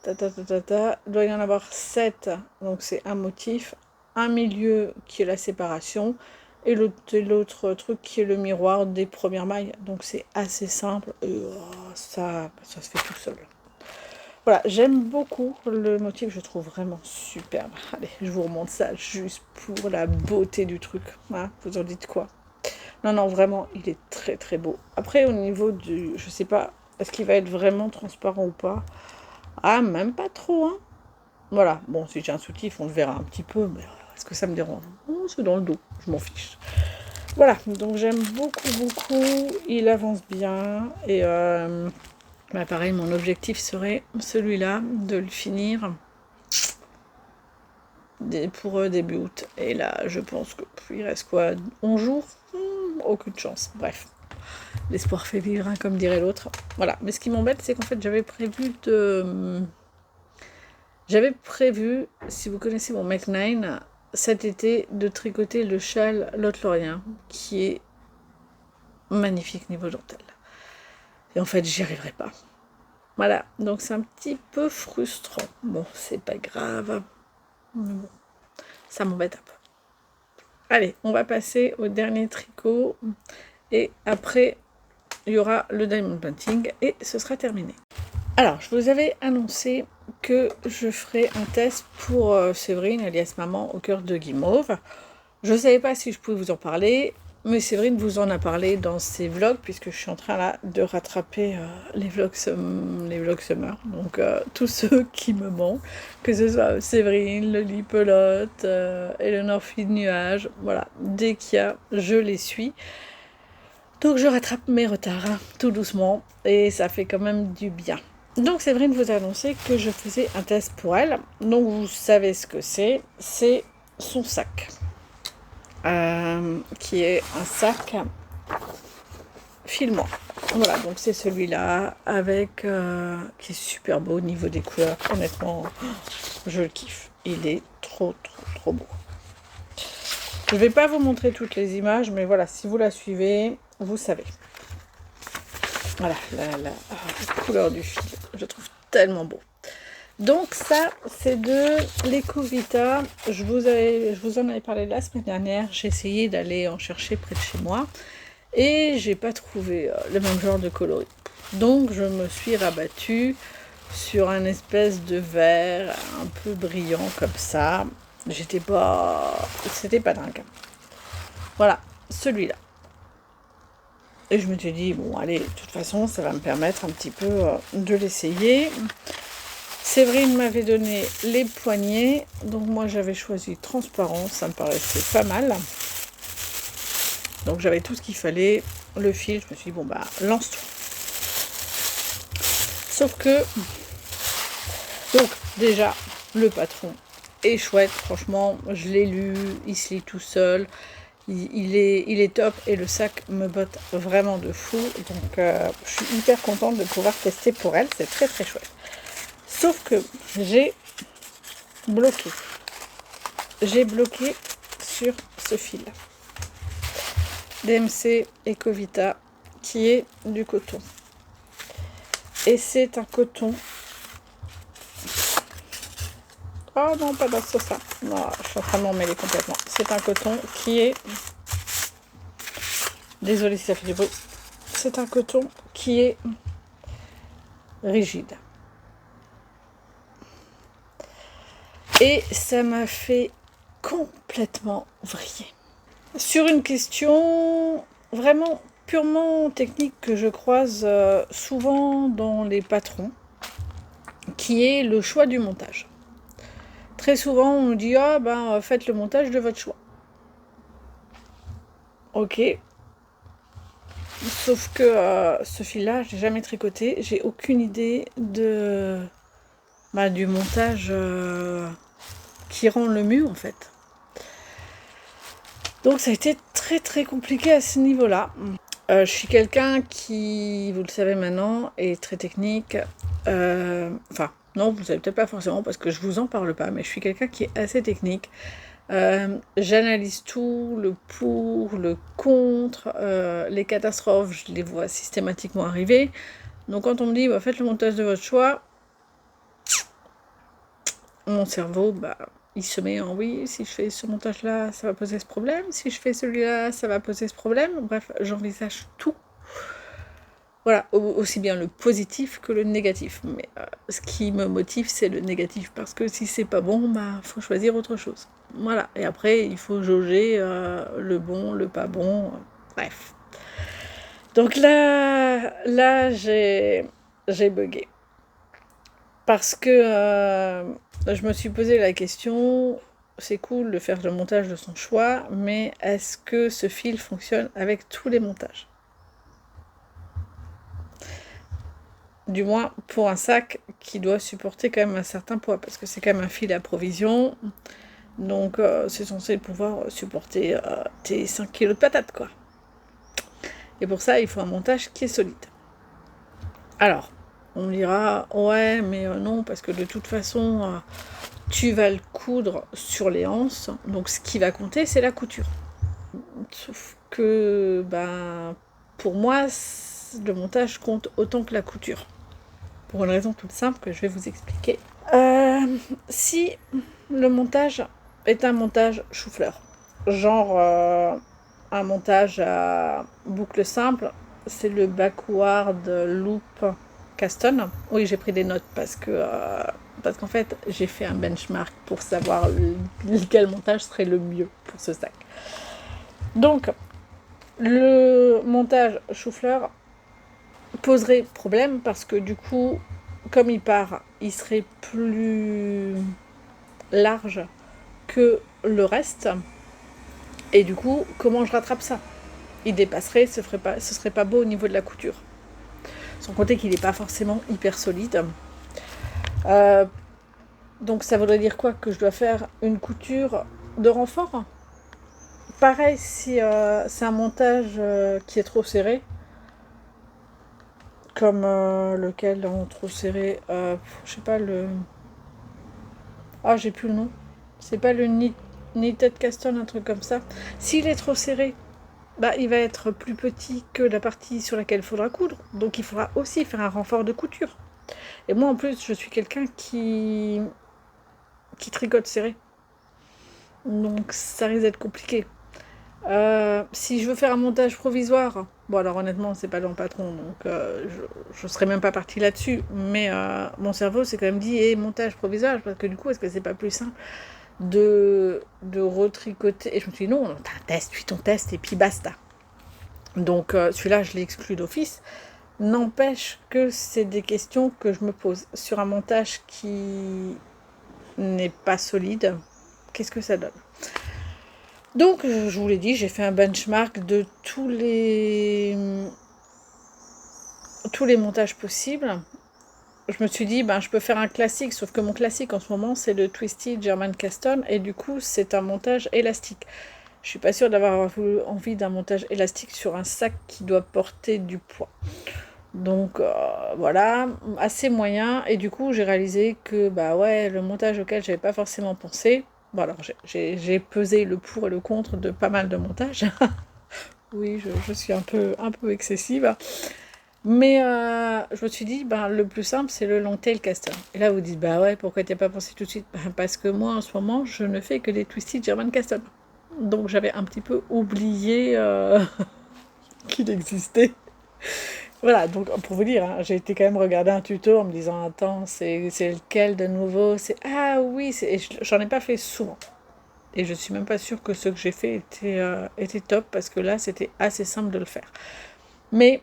Il doit y en avoir 7. Donc c'est un motif. Un milieu qui est la séparation. Et l'autre truc qui est le miroir des premières mailles. Donc c'est assez simple. Et ça se fait tout seul. Voilà, j'aime beaucoup le motif, je trouve vraiment superbe. Allez, je vous remonte ça juste pour la beauté du truc. Vous en dites quoi? Non, vraiment, il est très très beau. Après, au niveau du... Je sais pas, est-ce qu'il va être vraiment transparent ou pas? Ah, même pas trop, Voilà, bon, si j'ai un soutif, on le verra un petit peu, mais est-ce que ça me dérange? Oh, c'est dans le dos, je m'en fiche. Voilà, donc j'aime beaucoup, il avance bien, et pareil, mon objectif serait celui-là, de le finir pour début août. Et là, je pense qu'il reste quoi, 11 jours? Aucune chance, bref. L'espoir fait vivre, comme dirait l'autre. Voilà, mais ce qui m'embête, c'est qu'en fait, j'avais prévu, si vous connaissez mon Make 9, cet été, de tricoter le châle Lothlorien, qui est magnifique niveau dentelle. Et en fait, j'y arriverai pas. Voilà, donc c'est un petit peu frustrant. Bon, c'est pas grave. Mais bon, ça m'embête un peu. Allez, on va passer au dernier tricot. Et après, il y aura le diamond painting et ce sera terminé. Alors, je vous avais annoncé que je ferai un test pour Séverine, alias maman, au cœur de guimauve. Je ne savais pas si je pouvais vous en parler, mais Séverine vous en a parlé dans ses vlogs, puisque je suis en train là de rattraper les vlogs summer. Donc, tous ceux qui me manquent, que ce soit Séverine, Loli Pelote, Eleanor Fille Nuage, voilà, dès qu'il y a, je les suis. Donc je rattrape mes retards, tout doucement, et ça fait quand même du bien. Donc Séverine vous a annoncé que je faisais un test pour elle. Donc vous savez ce que c'est son sac. Qui est un sac file-moi. Voilà, donc c'est celui-là avec qui est super beau au niveau des couleurs. Honnêtement, je le kiffe. Il est trop beau. Je ne vais pas vous montrer toutes les images, mais voilà, si vous la suivez, vous savez. Voilà, la couleur du fil, je trouve tellement beau. Donc ça, c'est de l'Ecovita. Je vous en avais parlé la semaine dernière. J'ai essayé d'aller en chercher près de chez moi. Et j'ai pas trouvé le même genre de coloris. Donc je me suis rabattue sur un espèce de vert un peu brillant comme ça. C'était pas dingue. Voilà, celui-là. Et je me suis dit, bon allez, de toute façon, ça va me permettre un petit peu de l'essayer. Séverine m'avait donné les poignets, donc moi j'avais choisi transparent, ça me paraissait pas mal. Donc j'avais tout ce qu'il fallait, le fil, je me suis dit, bon bah, lance-toi. Sauf que, donc déjà, le patron est chouette, franchement, je l'ai lu, il se lit tout seul, il est top, et le sac me botte vraiment de fou, donc je suis hyper contente de pouvoir tester pour elle, c'est très chouette. Sauf que j'ai bloqué sur ce fil DMC Ecovita qui est du coton. Et c'est un coton. Oh non, pas dans ce sens. Non, je suis en train de m'emmêler complètement. C'est un coton qui est... Désolée si ça fait du bruit. C'est un coton qui est rigide. Et ça m'a fait complètement vriller. Sur une question vraiment purement technique que je croise souvent dans les patrons, qui est le choix du montage. Très souvent, on nous dit « Ah, ben, faites le montage de votre choix. » Ok. Sauf que ce fil-là, je l'ai jamais tricoté. J'ai aucune idée du montage qui rend le mieux, en fait. Donc, ça a été très compliqué à ce niveau-là. Je suis quelqu'un qui, vous le savez maintenant, est très technique. Enfin, non, vous ne savez peut-être pas forcément parce que je vous en parle pas, mais je suis quelqu'un qui est assez technique. J'analyse tout, le pour, le contre, les catastrophes, je les vois systématiquement arriver. Donc quand on me dit, faites le montage de votre choix, mon cerveau, il se met en oui, si je fais ce montage-là, ça va poser ce problème. Si je fais celui-là, ça va poser ce problème. Bref, j'envisage tout. Voilà, aussi bien le positif que le négatif. Mais ce qui me motive, c'est le négatif. Parce que si c'est pas bon, faut choisir autre chose. Voilà, et après, il faut jauger le bon, le pas bon. Bref. Donc là j'ai bugué. Parce que je me suis posé la question, c'est cool de faire le montage de son choix, mais est-ce que ce fil fonctionne avec tous les montages ? Du moins pour un sac qui doit supporter quand même un certain poids, parce que c'est quand même un fil à provision, donc c'est censé pouvoir supporter tes 5 kg de patates, quoi. Et pour ça, il faut un montage qui est solide. Alors, on me dira, ouais, mais non, parce que de toute façon, tu vas le coudre sur les anses, donc ce qui va compter, c'est la couture. Sauf que, pour moi, le montage compte autant que la couture. Pour une raison toute simple que je vais vous expliquer. Si le montage est un montage chou-fleur, genre un montage à boucle simple, c'est le backward loop Caston. Oui, j'ai pris des notes parce qu'en fait, j'ai fait un benchmark pour savoir quel montage serait le mieux pour ce sac. Donc, le montage chou-fleur poserait problème parce que du coup, comme il part, il serait plus large que le reste. Et du coup, comment je rattrape ça ? Il dépasserait, ce serait pas beau au niveau de la couture. Sans compter qu'il n'est pas forcément hyper solide. Donc ça voudrait dire quoi ? Que je dois faire une couture de renfort ? Pareil, si c'est un montage qui est trop serré, Comme lequel en trop serré, je sais pas le... Ah, j'ai plus le nom. C'est pas le Knitted Caston, un truc comme ça. S'il est trop serré, bah, il va être plus petit que la partie sur laquelle il faudra coudre. Donc il faudra aussi faire un renfort de couture. Et moi en plus, je suis quelqu'un qui tricote serré. Donc ça risque d'être compliqué. Si je veux faire un montage provisoire, bon alors honnêtement c'est pas dans le patron, donc je serais même pas partie là-dessus, mais mon cerveau s'est quand même dit, montage provisoire, parce que du coup est-ce que c'est pas plus simple de retricoter, et je me suis dit non, t'as un test, puis ton test, et puis basta. Donc celui-là je l'ai exclu d'office, n'empêche que c'est des questions que je me pose sur un montage qui n'est pas solide, qu'est-ce que ça donne? Donc, je vous l'ai dit, j'ai fait un benchmark de tous les montages possibles. Je me suis dit, ben, je peux faire un classique, sauf que mon classique en ce moment, c'est le Twisty German Caston, et du coup, c'est un montage élastique. Je suis pas sûre d'avoir envie d'un montage élastique sur un sac qui doit porter du poids. Donc, voilà, assez moyen, et du coup, j'ai réalisé que, bah ouais, le montage auquel j'avais pas forcément pensé. Bon, alors j'ai pesé le pour et le contre de pas mal de montages. Oui, je suis un peu excessive. Mais je me suis dit, ben, le plus simple, c'est le long tail caston. Et là, vous dites, bah ouais, pourquoi t'as pas pensé tout de suite? Ben, parce que moi, en ce moment, je ne fais que des twisted German caston. Donc, j'avais un petit peu oublié qu'il existait. Voilà, donc pour vous dire, hein, j'ai été quand même regarder un tuto en me disant, attends, c'est lequel de nouveau? Ah oui, j'en ai pas fait souvent. Et je suis même pas sûre que ce que j'ai fait était top, parce que là, c'était assez simple de le faire. Mais,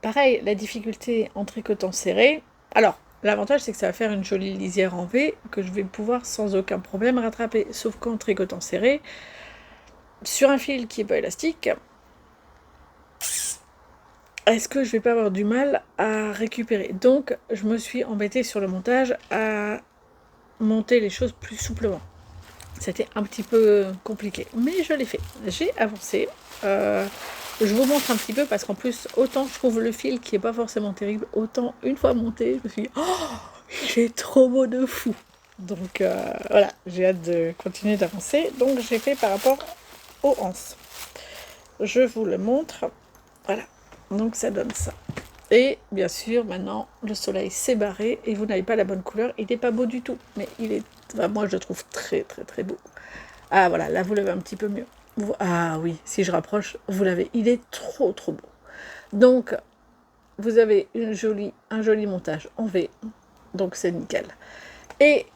pareil, la difficulté en tricotant serré, alors, l'avantage, c'est que ça va faire une jolie lisière en V, que je vais pouvoir sans aucun problème rattraper. Sauf qu'en tricotant serré, sur un fil qui n'est pas élastique, est-ce que je vais pas avoir du mal à récupérer? Donc, je me suis embêtée sur le montage à monter les choses plus souplement. C'était un petit peu compliqué, mais je l'ai fait. J'ai avancé. Je vous montre un petit peu parce qu'en plus, autant je trouve le fil qui est pas forcément terrible, autant une fois monté, je me suis dit, oh, il est trop beau de fou. Donc voilà, j'ai hâte de continuer d'avancer. Donc j'ai fait par rapport aux anses. Je vous le montre. Voilà, donc ça donne ça. Et bien sûr, maintenant, le soleil s'est barré et vous n'avez pas la bonne couleur. Il n'est pas beau du tout, mais il est, enfin, moi je le trouve très très très beau. Ah voilà, là vous l'avez un petit peu mieux. Ah oui, si je rapproche, vous l'avez. Il est trop trop beau. Donc, vous avez un joli montage en V. Donc c'est nickel. Et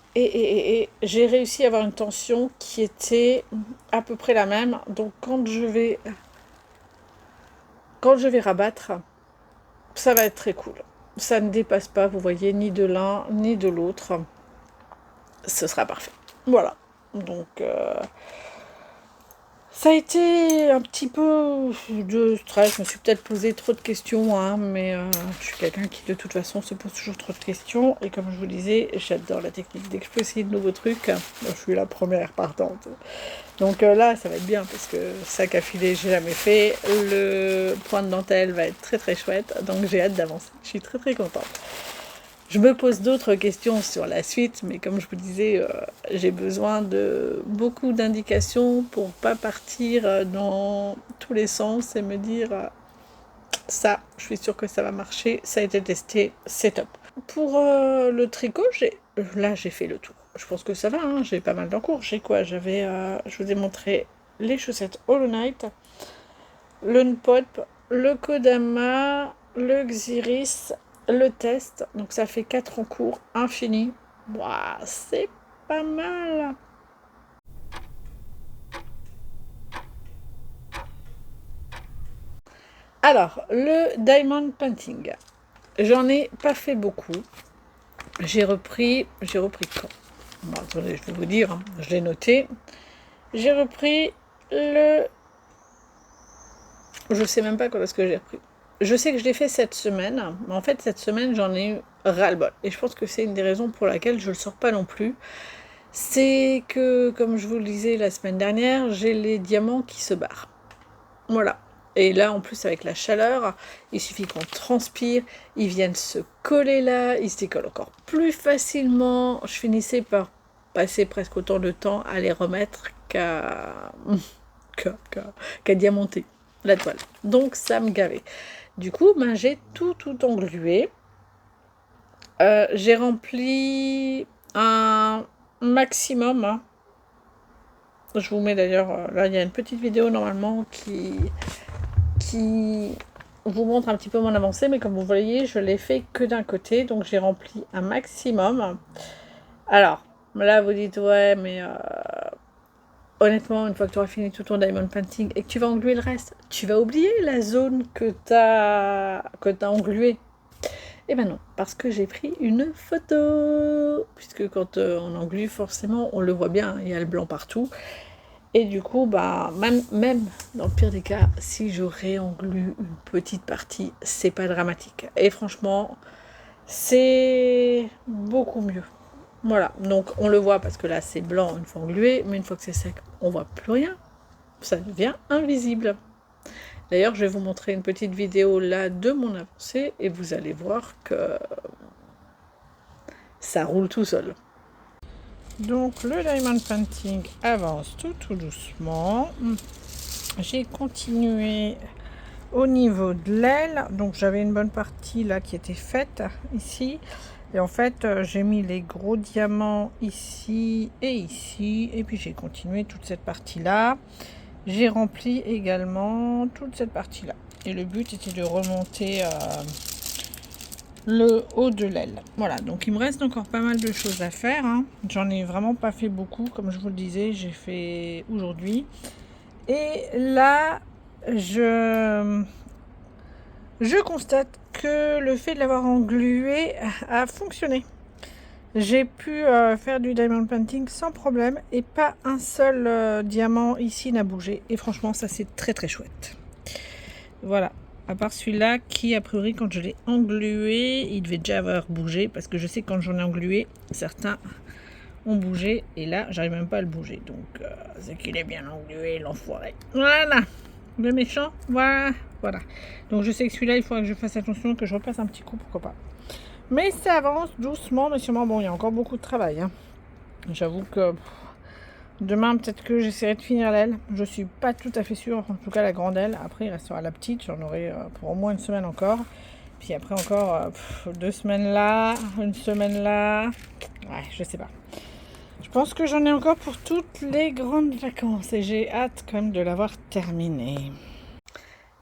j'ai réussi à avoir une tension qui était à peu près la même. Donc quand je vais rabattre, ça va être très cool. Ça ne dépasse pas, vous voyez, ni de l'un ni de l'autre. Ce sera parfait. Voilà. Donc, ça a été un petit peu de stress. Je me suis peut-être posé trop de questions, hein, mais je suis quelqu'un qui, de toute façon, se pose toujours trop de questions. Et comme je vous disais, j'adore la technique. Dès que je peux essayer de nouveaux trucs, je suis la première partante. Donc là, ça va être bien parce que sac à filet, j'ai jamais fait. Le point de dentelle va être très très chouette. Donc j'ai hâte d'avancer. Je suis très très contente. Je me pose d'autres questions sur la suite, mais comme je vous disais, j'ai besoin de beaucoup d'indications pour pas partir dans tous les sens et me dire ça, je suis sûre que ça va marcher, ça a été testé, c'est top. Pour le tricot, là j'ai fait le tour. Je pense que ça va, hein, j'ai pas mal d'encours. J'ai quoi? Je vous ai montré les chaussettes Hollow Knight, le Npop, le Kodama, le Xiris, le test, donc ça fait 4 en cours, infini. Waouh, c'est pas mal. Alors, le Diamond Painting, j'en ai pas fait beaucoup. J'ai repris quand? Bon, attendez, je vais vous dire, hein, je l'ai noté. J'ai repris le... Je sais même pas quand est-ce que j'ai repris. Je sais que je l'ai fait cette semaine, mais en fait cette semaine j'en ai eu ras-le-bol. Et je pense que c'est une des raisons pour laquelle je le sors pas non plus. C'est que, comme je vous le disais la semaine dernière, j'ai les diamants qui se barrent. Voilà. Et là, en plus, avec la chaleur, il suffit qu'on transpire, ils viennent se coller là, ils se décollent encore plus facilement. Je finissais par passer presque autant de temps à les remettre qu'à diamanter la toile. Donc, ça me gavait. Du coup, ben, j'ai tout englué. J'ai rempli un maximum. Hein. Je vous mets d'ailleurs, là, il y a une petite vidéo normalement qui vous montre un petit peu mon avancée, mais comme vous voyez, je l'ai fait que d'un côté, donc j'ai rempli un maximum. Alors, là, vous dites, ouais, mais honnêtement, une fois que tu auras fini tout ton diamond painting et que tu vas engluer le reste, tu vas oublier la zone que tu as engluée. Eh ben non, parce que j'ai pris une photo, puisque quand on englue, forcément, on le voit bien, il y a le blanc partout. Et du coup, bah, même dans le pire des cas, si je réenglue une petite partie, c'est pas dramatique. Et franchement, c'est beaucoup mieux. Voilà, donc on le voit parce que là c'est blanc une fois englué, mais une fois que c'est sec, on voit plus rien. Ça devient invisible. D'ailleurs, je vais vous montrer une petite vidéo là de mon avancée et vous allez voir que ça roule tout seul. Donc le diamond painting avance tout doucement. J'ai continué au niveau de l'aile. Donc j'avais une bonne partie là qui était faite ici. Et en fait, j'ai mis les gros diamants ici et ici. Et puis j'ai continué toute cette partie-là. J'ai rempli également toute cette partie-là. Et le but était de remonter le haut de l'aile. Voilà, donc il me reste encore pas mal de choses à faire. Hein. J'en ai vraiment pas fait beaucoup. Comme je vous le disais, j'ai fait aujourd'hui. Et là, je constate que le fait de l'avoir englué a fonctionné. J'ai pu faire du diamond painting sans problème et pas un seul diamant ici n'a bougé. Et franchement, ça c'est très chouette. Voilà, à part celui-là qui, a priori, quand je l'ai englué, il devait déjà avoir bougé parce que je sais que quand j'en ai englué, certains ont bougé et là, j'arrive même pas à le bouger. Donc, c'est qu'il est bien englué, l'enfoiré. Voilà, le méchant, voilà. Donc, je sais que celui-là, il faudra que je fasse attention, que je repasse un petit coup, pourquoi pas. Mais ça avance doucement, mais sûrement. Bon, il y a encore beaucoup de travail. Hein. J'avoue que demain, peut-être que j'essaierai de finir l'aile. Je suis pas tout à fait sûre, en tout cas la grande aile. Après, il restera la petite. J'en aurai pour au moins une semaine encore. Puis après encore 2 semaines là, une semaine là. Ouais, je sais pas. Je pense que j'en ai encore pour toutes les grandes vacances. Et j'ai hâte quand même de l'avoir terminée.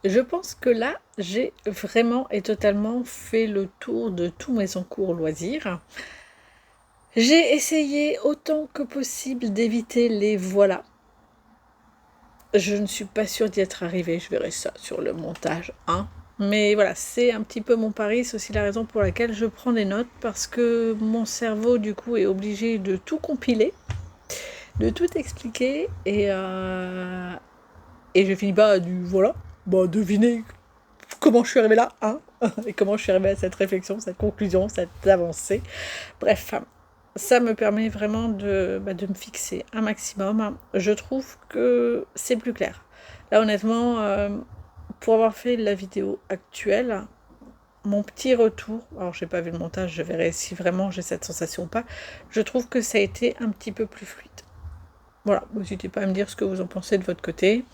Je pense que là, j'ai vraiment et totalement fait le tour de tous mes encours loisirs. J'ai essayé autant que possible d'éviter les voilà. Je ne suis pas sûre d'y être arrivée, je verrai ça sur le montage. Hein. Mais voilà, c'est un petit peu mon pari, c'est aussi la raison pour laquelle je prends des notes, parce que mon cerveau, du coup, est obligé de tout compiler, de tout expliquer, et je finis pas du voilà. Bah, devinez comment je suis arrivée là, hein, et comment je suis arrivée à cette réflexion, cette conclusion, cette avancée. Bref, ça me permet vraiment de me fixer un maximum. Je trouve que c'est plus clair. Là, honnêtement, pour avoir fait la vidéo actuelle, mon petit retour, alors j'ai pas vu le montage, je verrai si vraiment j'ai cette sensation ou pas, je trouve que ça a été un petit peu plus fluide. Voilà, n'hésitez pas à me dire ce que vous en pensez de votre côté.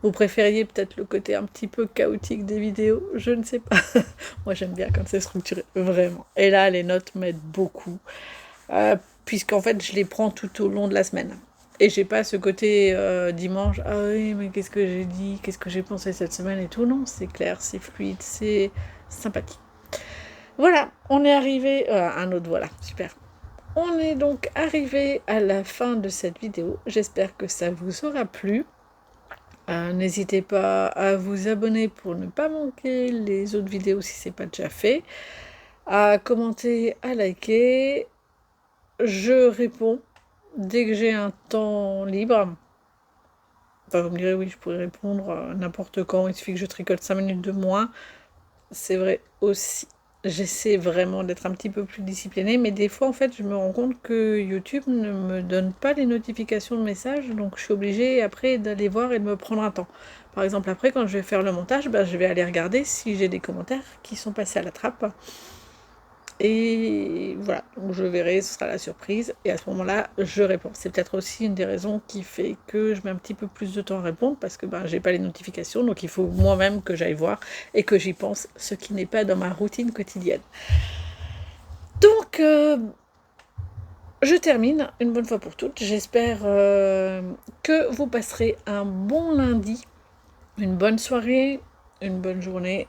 Vous préfériez peut-être le côté un petit peu chaotique des vidéos, je ne sais pas. Moi j'aime bien quand c'est structuré, vraiment. Et là, les notes m'aident beaucoup, puisqu'en fait je les prends tout au long de la semaine. Et j'ai pas ce côté dimanche, ah oui, mais qu'est-ce que j'ai dit, qu'est-ce que j'ai pensé cette semaine et tout. Non, c'est clair, c'est fluide, c'est sympathique. Voilà, on est arrivé, un autre voilà, super. On est donc arrivé à la fin de cette vidéo. J'espère que ça vous aura plu. N'hésitez pas à vous abonner pour ne pas manquer les autres vidéos si ce n'est pas déjà fait. À commenter, à liker. Je réponds dès que j'ai un temps libre. Enfin, vous me direz, oui, je pourrais répondre n'importe quand. Il suffit que je tricote 5 minutes de moins. C'est vrai aussi. j'essaie vraiment d'être un petit peu plus disciplinée, mais des fois en fait je me rends compte que YouTube ne me donne pas les notifications de messages, donc je suis obligée après d'aller voir et de me prendre un temps. Par exemple après quand je vais faire le montage, je vais aller regarder si j'ai des commentaires qui sont passés à la trappe. Et voilà, donc je verrai, ce sera la surprise, et à ce moment-là, je réponds. C'est peut-être aussi une des raisons qui fait que je mets un petit peu plus de temps à répondre, parce que j'ai pas les notifications, donc il faut moi-même que j'aille voir et que j'y pense, ce qui n'est pas dans ma routine quotidienne. Donc, je termine une bonne fois pour toutes. J'espère que vous passerez un bon lundi, une bonne soirée, une bonne journée,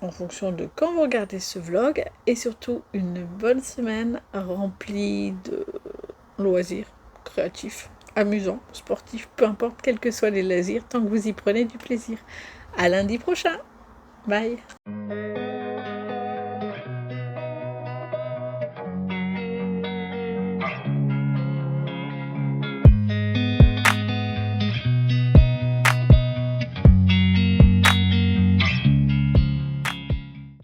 en fonction de quand vous regardez ce vlog, et surtout une bonne semaine remplie de loisirs créatifs, amusants, sportifs, peu importe, quels que soient les loisirs, tant que vous y prenez du plaisir. À lundi prochain. Bye.